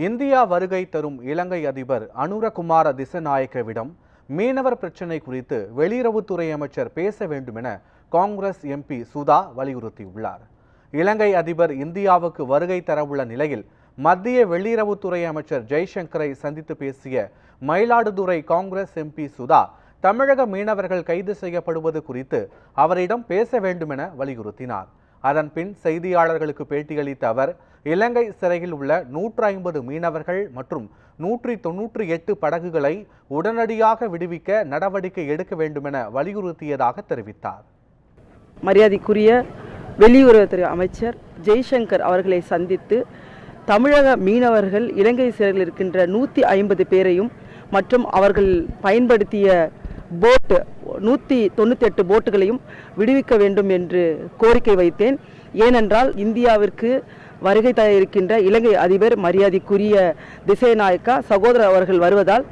India வருகை தரும் இலங்கை அதிபர் அனுரகுமார திசநாயக்கவிடம் மீனவர் பிரச்சினை குறித்து வெளியுறவுத்துறை அமைச்சர் பேச வேண்டும் என காங்கிரஸ் எம்பி சுதா வலியுறுத்தியுள்ளார். இலங்கை அதிபர் இந்தியாவுக்கு வருகை தரவுள்ள நிலையில் மத்திய வெளியுறவுத்துறை அமைச்சர் ஜெய்சங்கரை சந்தித்து பேசிய மயிலாடுதுறை காங்கிரஸ் எம்பி சுதா தமிழக மீனவர்கள் கைது செய்யப்படுவது குறித்து அவரிடம் பேச வேண்டும் என வலியுறுத்தினார். அதன் பின் செய்தியாளர்களுக்கு பேட்டியளித்த அவர் இலங்கை சிறையில் உள்ள 150 மீனவர்கள் மற்றும் 198 படகுகளை உடனடியாக விடுவிக்க நடவடிக்கை எடுக்க வேண்டும் என வலியுறுத்தியதாக தெரிவித்தார். மரியாதைக்குரிய வெளியுறவுத்துறை அமைச்சர் ஜெய்சங்கர் அவர்களை சந்தித்து தமிழக மீனவர்கள் இலங்கை சிறையில் இருக்கின்ற 150 பேரையும் மற்றும் அவர்கள் பயன்படுத்திய போட்டு 198 போட்டுகளையும் விடுவிக்க வேண்டும் என்று கோரிக்கை வைத்தேன். ஏனென்றால் இந்தியாவிற்கு வருகை தர இருக்கின்ற இலங்கை அதிபர் மரியாதைக்குரிய திசநாயக்கா சகோதரர் அவர்கள் வருவதால்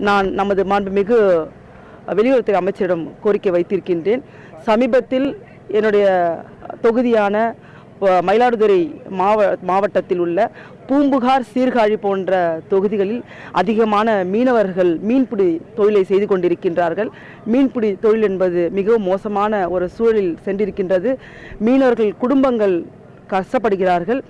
நான் நமது மாண்புமிகு வெளியுறவுத்துறை அமைச்சரிடம் கோரிக்கை வைத்திருக்கின்றேன். சமீபத்தில் என்னுடைய தொகுதியான மயிலாடுதுறை மாவட்டத்தில் உள்ள பூம்புகார், சீர்காழி போன்ற தொகுதிகளில் அதிகமான மீனவர்கள் மீன்பிடி தொழிலை செய்து கொண்டிருக்கின்றார்கள். மீன்பிடி தொழில் என்பது மிகவும் மோசமான ஒரு சூழலில் சென்றிருக்கின்றது. மீனவர்கள் குடும்பங்கள் கஷ்டப்படுகிறார்கள்.